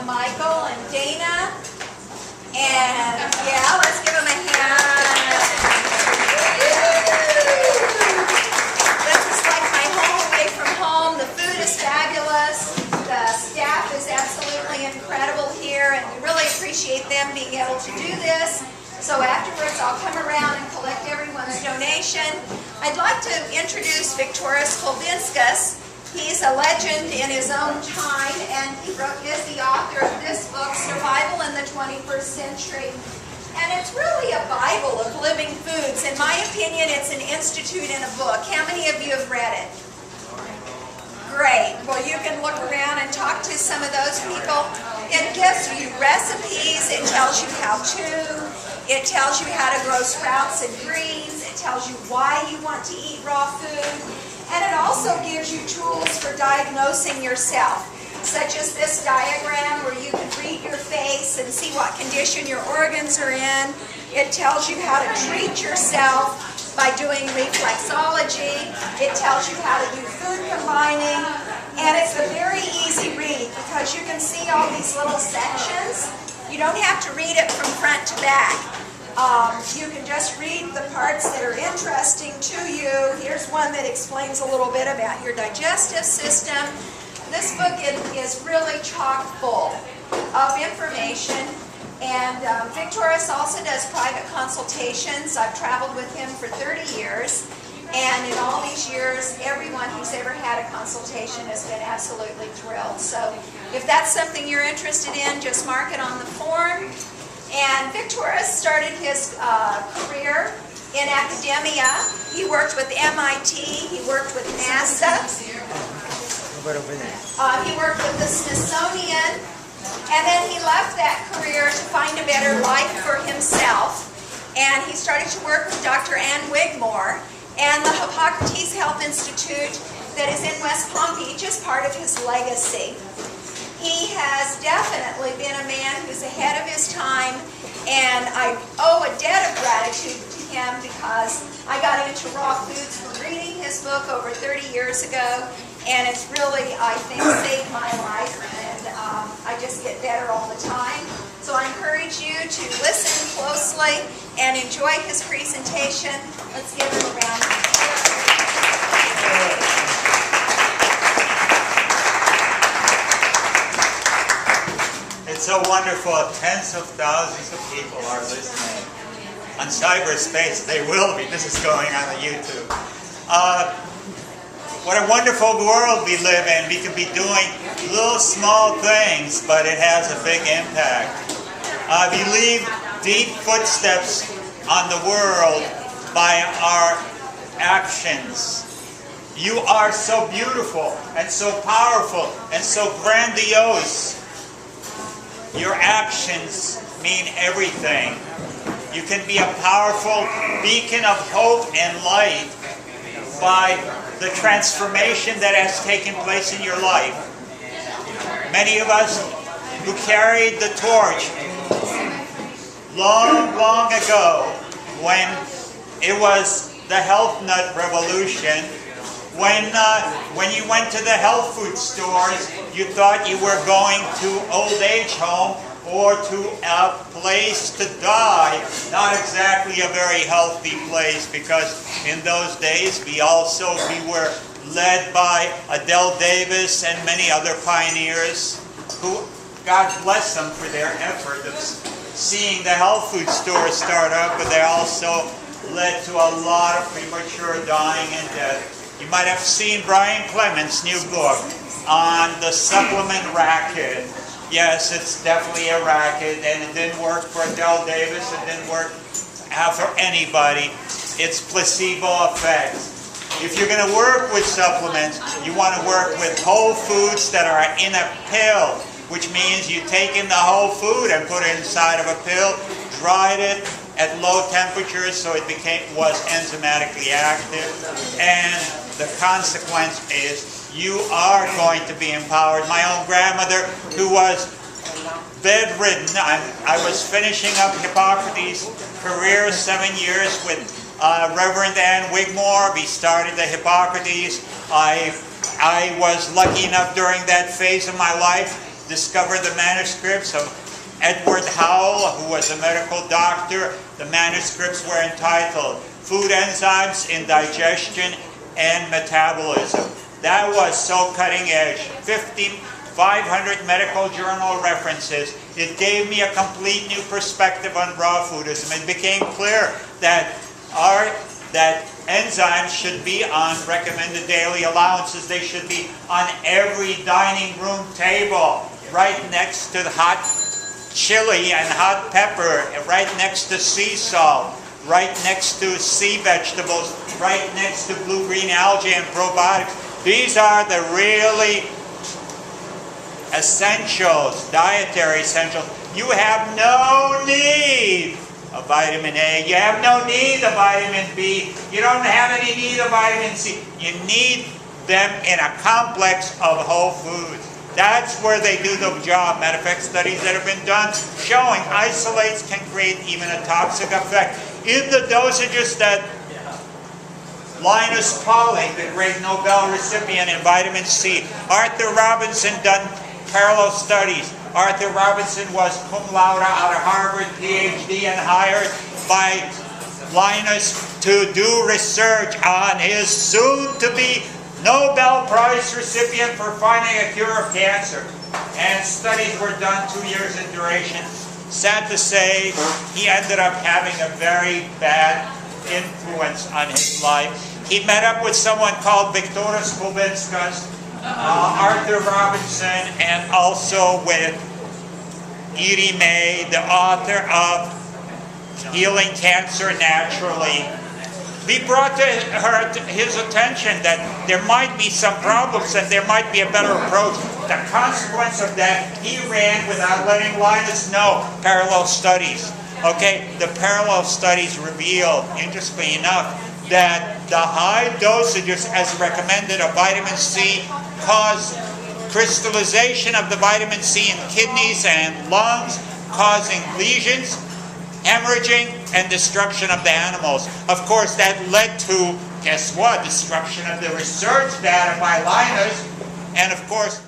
Michael and Dana. And yeah, let's give them a hand. This is like my home away from home. The food is fabulous. The staff is absolutely incredible here, and we really appreciate them being able to do this. So afterwards, I'll come around and collect everyone's donation. I'd like to introduce Viktoras Kulvinskas. He's a legend in his own time, and he is the author of this book, Survival in the 21st Century. And it's really a Bible of living foods. In my opinion, it's an institute in a book. How many of you have read it? Great. Well, you can look around and talk to some of those people. It gives you recipes. It tells you how to. It tells you how to grow sprouts and greens. It tells you why you want to eat raw food. And it also gives you tools for diagnosing yourself, such as this diagram where you can read your face and see what condition your organs are in. It tells you how to treat yourself by doing reflexology. It tells you how to do food combining. And it's a very easy read because you can see all these little sections. You don't have to read it from front to back. You can just read the parts that are interesting to you. Here's one that explains a little bit about your digestive system. This book is really chock full of information. And Viktoras also does private consultations. I've traveled with him for 30 years. And in all these years, everyone who's ever had a consultation has been absolutely thrilled. So if that's something you're interested in, just mark it on the form. And Viktoras started his career in academia. He worked with MIT, he worked with NASA, he worked with the Smithsonian, and then he left that career to find a better life for himself. And he started to work with Dr. Ann Wigmore and the Hippocrates Health Institute that is in West Palm Beach is part of his legacy. He has definitely been a man who's ahead of his time, and I owe a debt of gratitude to him because I got into raw foods from reading his book over 30 years ago, and it's really, I think, saved my life, and I just get better all the time. So I encourage you to listen closely and enjoy his presentation. Let's give him a round of applause. It's so wonderful. Tens of thousands of people are listening. On cyberspace, they will be. This is going on YouTube. What a wonderful world we live in. We could be doing little small things, but it has a big impact. We leave deep footsteps on the world by our actions. You are so beautiful and so powerful and so grandiose. Your actions mean everything. You can be a powerful beacon of hope and light by the transformation that has taken place in your life. Many of us who carried the torch long, long ago when it was the health nut revolution, when you went to the health food stores, you thought you were going to old age home or to a place to die. Not exactly a very healthy place, because in those days we were led by Adele Davis and many other pioneers who, God bless them for their effort of seeing the health food stores start up, but they also led to a lot of premature dying and death. You might have seen Brian Clement's new book on the supplement racket. Yes, it's definitely a racket, and it didn't work for Adele Davis, it didn't work for anybody. It's placebo effect. If you're going to work with supplements, you want to work with whole foods that are in a pill, which means you take in the whole food and put it inside of a pill, dried it at low temperatures so it was enzymatically active, and the consequence is you are going to be empowered. My own grandmother, who was bedridden, I was finishing up Hippocrates' career 7 years with Reverend Ann Wigmore. We started the Hippocrates. I was lucky enough during that phase of my life discovered the manuscripts of Edward Howell, who was a medical doctor. The manuscripts were entitled Food Enzymes in Digestion and Metabolism. That was so cutting edge. 500 medical journal references. It gave me a complete new perspective on raw foodism. It became clear that enzymes should be on recommended daily allowances. They should be on every dining room table, right next to the hot chili and hot pepper, right next to sea salt, right next to sea vegetables, right next to blue-green algae and probiotics. These are the really essentials, dietary essentials. You have no need of vitamin A. You have no need of vitamin B. You don't have any need of vitamin C. You need them in a complex of whole foods. That's where they do the job. Matter of fact, studies that have been done showing isolates can create even a toxic effect. In the dosages that Linus Pauling, the great Nobel recipient in vitamin C, Arthur Robinson done parallel studies. Arthur Robinson was cum laude out of Harvard, PhD, and hired by Linus to do research on his soon-to-be Nobel Prize recipient for finding a cure of cancer. And studies were done 2 years in duration. Sad to say, he ended up having a very bad influence on his life. He met up with someone called Viktoras Kulvinskas, Arthur Robinson, and also with Edie May, the author of Healing Cancer Naturally. He brought to his attention that there might be some problems and there might be a better approach. The consequence of that, he ran without letting Linus know parallel studies. Okay, the parallel studies revealed, interestingly enough, that the high dosages as recommended of vitamin C cause crystallization of the vitamin C in kidneys and lungs, causing lesions, hemorrhaging, and destruction of the animals. Of course, that led to, guess what, destruction of the research data by Linus, and of course,